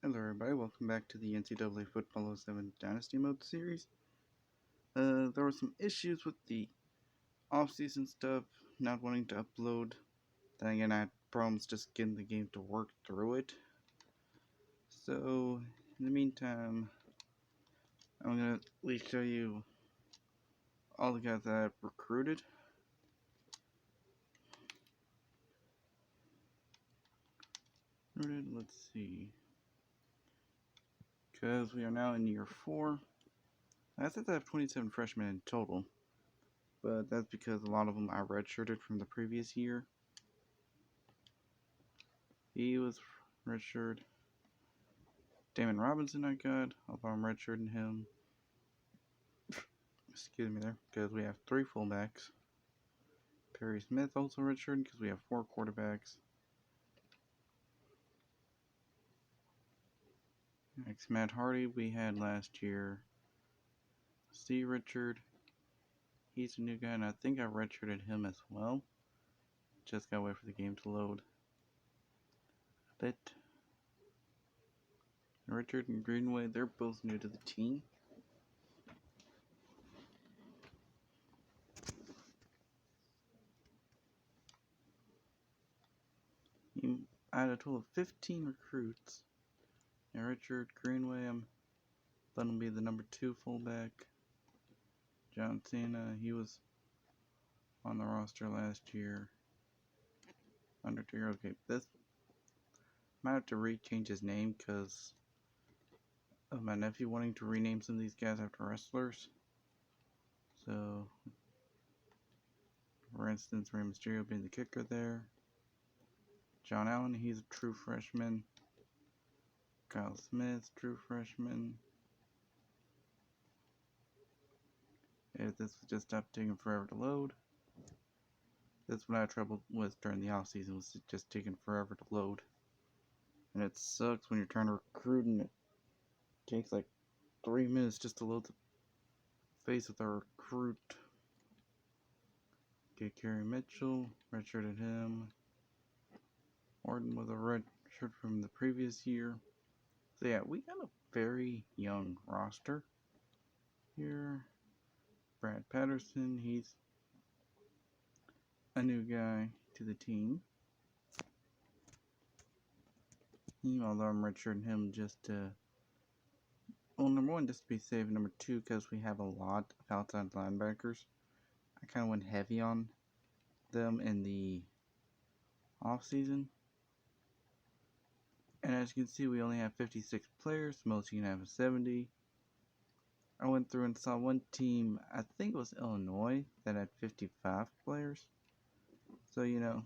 Hello everybody, welcome back to the NCAA Football 07 Dynasty Mode series. There were some issues with the off-season stuff, not wanting to upload. Then again, I had problems just getting the game to work through it. So, in the meantime, I'm going to at least show you all the guys that I've recruited. Let's see. Because we are now in year 4. I said I have 27 freshmen in total, but that's because a lot of them I redshirted from the previous year. He was redshirt. Damon Robinson I got, although I'm redshirting him. Excuse me there, because we have 3 fullbacks. Perry Smith also redshirted because we have 4 quarterbacks. Next, Matt Hardy we had last year. Steve Richard, he's a new guy, and I think I redshirted him as well. Just gotta wait for the game to load a bit. Richard and Greenway, they're both new to the team. I had a total of 15 recruits. And Richard Greenway, I'm letting him be the number 2 fullback. John Cena, he was on the roster last year. Undertaker, okay, this might have to rechange his name because of my nephew wanting to rename some of these guys after wrestlers. So, for instance, Rey Mysterio being the kicker there. John Allen, he's a true freshman. Kyle Smith, true freshman. If this would just stop taking forever to load. That's what I had trouble with during the off season, was just taking forever to load. And it sucks when you're trying to recruit and it takes like 3 minutes just to load the face of the recruit. Okay, Kerry Mitchell, redshirted him. Orton with a red shirt from the previous year. So yeah, we got a very young roster here. Brad Patterson, he's a new guy to the team. Although I'm redshirting him just to, well, number 1, just to be safe. Number 2, because we have a lot of outside linebackers. I kind of went heavy on them in the off season. And as you can see, we only have 56 players. Most you can have is 70. I went through and saw one team, I think it was Illinois, that had 55 players. So, you know.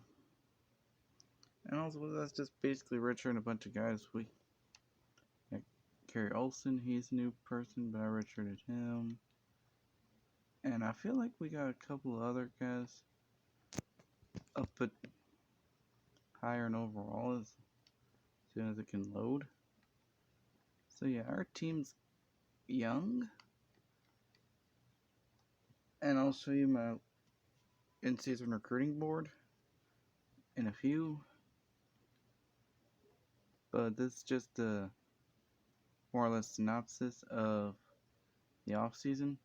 And also, that's just basically redshirting a bunch of guys. We got Kerry Olsen, he's a new person, but I redshirted him. And I feel like we got a couple of other guys up but higher in overall as soon as it can load. So yeah, our team's young. And I'll show you my in-season recruiting board in a few. But this is just a more or less synopsis of the off-season.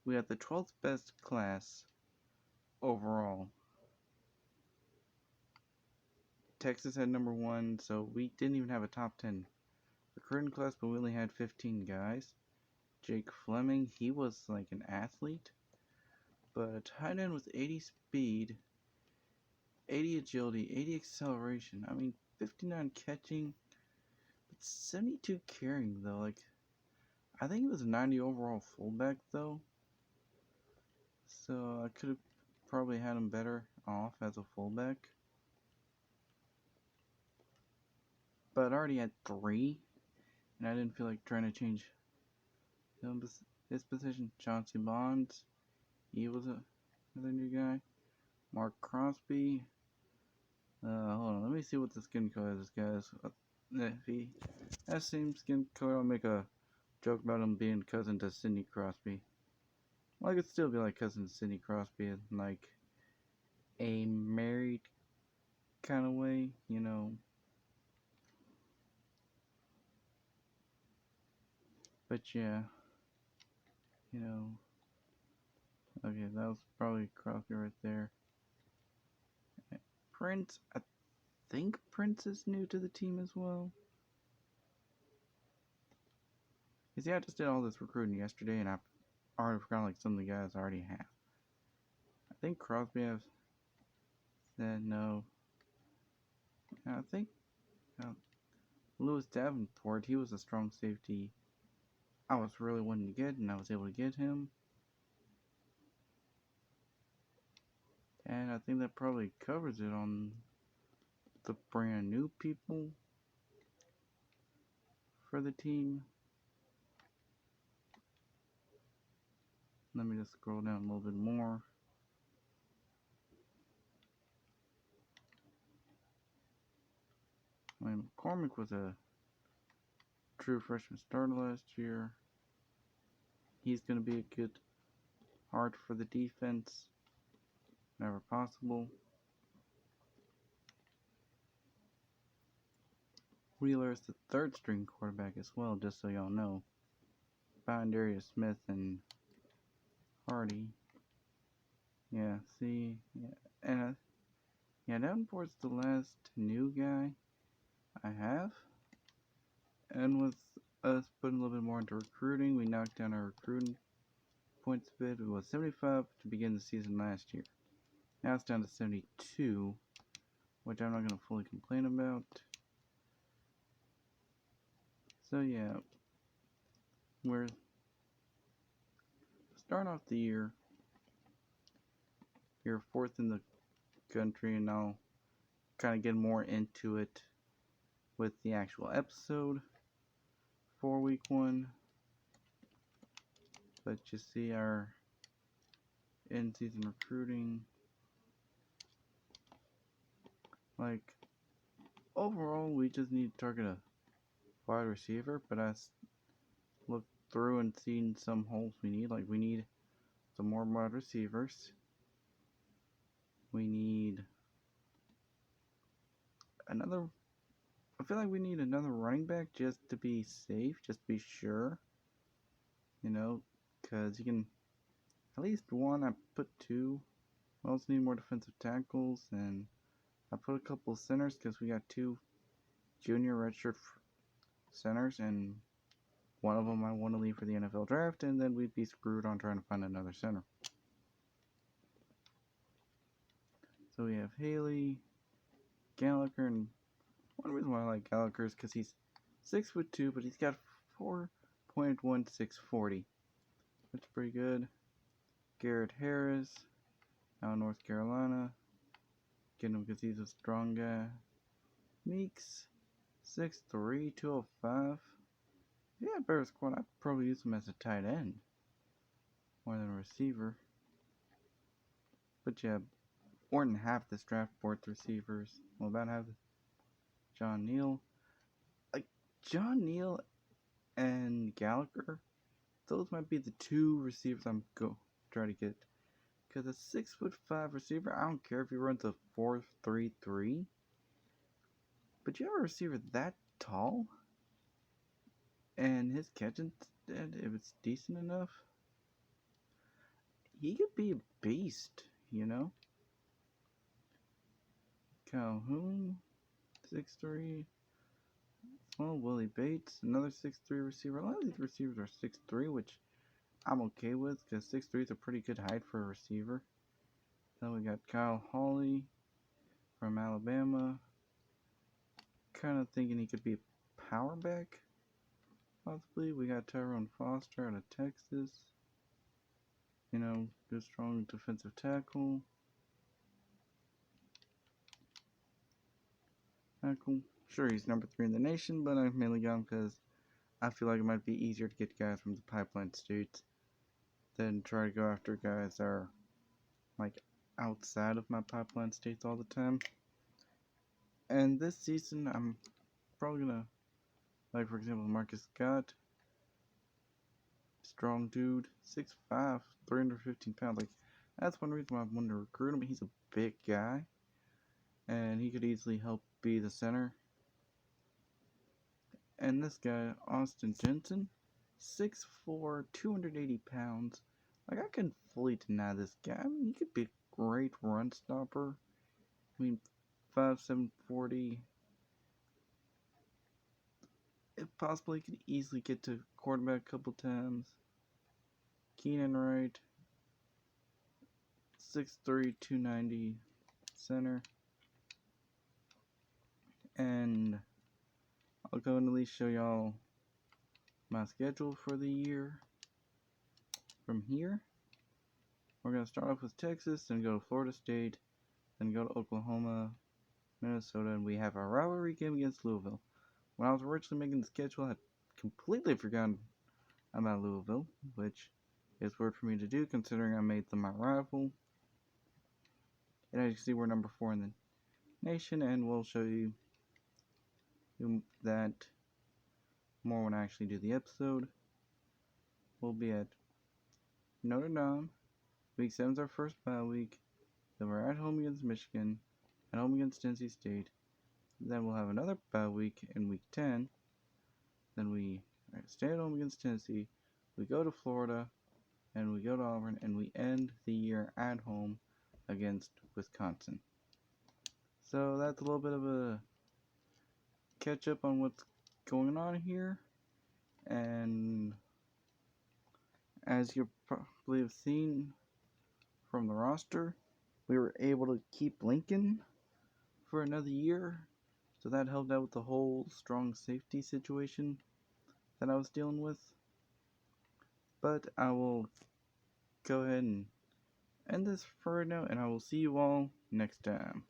We had the 12th best class overall. Texas had number 1, so we didn't even have a top 10 recruiting class, but we only had 15 guys. Jake Fleming, he was like an athlete, but tight end with 80 speed, 80 agility, 80 acceleration. I mean, 59 catching, but 72 carrying though. Like, I think he was a 90 overall fullback though, so I could have probably had him better off as a fullback. But I already had 3, and I didn't feel like trying to change his position. Chauncey Bonds, he was another new guy. Mark Crosby. Hold on, let me see what the skin color of this guy is. If he has the same skin color, I'll make a joke about him being cousin to Sidney Crosby. Well, I could still be like cousin to Sidney Crosby in like a married kind of way, you know. But yeah, you know, okay, that was probably Crosby right there. Prince, I think Prince is new to the team as well. Because yeah, I just did all this recruiting yesterday, and I already forgot like some of the guys I already have. I think Crosby has said no. I think Lewis Davenport, he was a strong safety I was really wanting to get, and I was able to get him. And I think that probably covers it on the brand new people for the team. Let me just scroll down a little bit more. I mean, McCormick was a true freshman starter last year. He's going to be a good heart for the defense, whenever possible. Wheeler is the third string quarterback as well, just so y'all know. Behind Darius Smith and Hardy. Yeah, see, yeah, and yeah, Davenport's the last new guy I have. And with us putting a little bit more into recruiting, we knocked down our recruiting points a bit. It was 75 to begin the season last year. Now it's down to 72, which I'm not going to fully complain about. So yeah, we're starting off the year. You're fourth in the country, and I'll kind of get more into it with the actual episode for week 1. But you see our in-season recruiting. Like, overall, we just need to target a wide receiver, but I looked through and seen some holes we need. Like, we need some more wide receivers. We need another. I feel like we need another running back just to be safe, just to be sure. You know, because you can at least one. I put 2. We also need more defensive tackles, and I put a couple of centers because we got 2 junior redshirt centers, and one of them I want to leave for the NFL draft, and then we'd be screwed on trying to find another center. So we have Haley, Gallagher, and one reason why I like Gallagher is because he's 6'2", but he's got 4.1640. That's pretty good. Garrett Harris, out of North Carolina. Get him because he's a strong guy. Meeks, 6'3", 205. If he had a better squad, I'd probably use him as a tight end more than a receiver. But yeah, more than half this draft board's receivers. Well, about half. John Neal. Like, John Neal and Gallagher, those might be the 2 receivers I'm try to get. Because a 6'5" receiver, I don't care if he runs a 4.33. But you have a receiver that tall, and his catching, if it's decent enough, he could be a beast, you know? Calhoun, 6'3". Well, Willie Bates, another 6'3" receiver. A lot of these receivers are 6'3", which I'm okay with, because 6'3" is a pretty good height for a receiver. Then we got Kyle Hawley from Alabama. Kind of thinking he could be a power back, possibly. We got Tyrone Foster out of Texas. You know, good strong defensive tackle. Sure, he's number 3 in the nation, but I mainly got him because I feel like it might be easier to get guys from the pipeline states than try to go after guys that are like outside of my pipeline states all the time. And this season, I'm probably gonna, like, for example, Marcus Scott, strong dude, 6'5", 315 pounds. Like, that's one reason why I wanted to recruit him. He's a big guy, and he could easily help be the center. And this guy, Austin Jensen, 6'4", 280 pounds. Like, I can fully deny this guy. I mean, he could be a great run stopper. I mean, 5'7", 40. It possibly could easily get to quarterback a couple times. Keenan Wright, 6'3", 290 center. And I'll go and at least show y'all my schedule for the year. From here, we're going to start off with Texas, then go to Florida State, then go to Oklahoma, Minnesota, and we have our rivalry game against Louisville. When I was originally making the schedule, I had completely forgotten about Louisville, which is weird for me to do considering I made them my rival. And as you can see, we're number 4 in the nation, and we'll show you that more when I actually do the episode. We'll be at Notre Dame. Week 7 is our first bye week. Then we're at home against Michigan, at home against NC State. Then we'll have another bye week in week 10. Then we stay at home against Tennessee. We go to Florida, and we go to Auburn, and we end the year at home against Wisconsin. So that's a little bit of a catch up on what's going on here. And as you probably have seen from the roster, we were able to keep Lincoln for another year. So that helped out with the whole strong safety situation that I was dealing with. But I will go ahead and end this for right now, and I will see you all next time.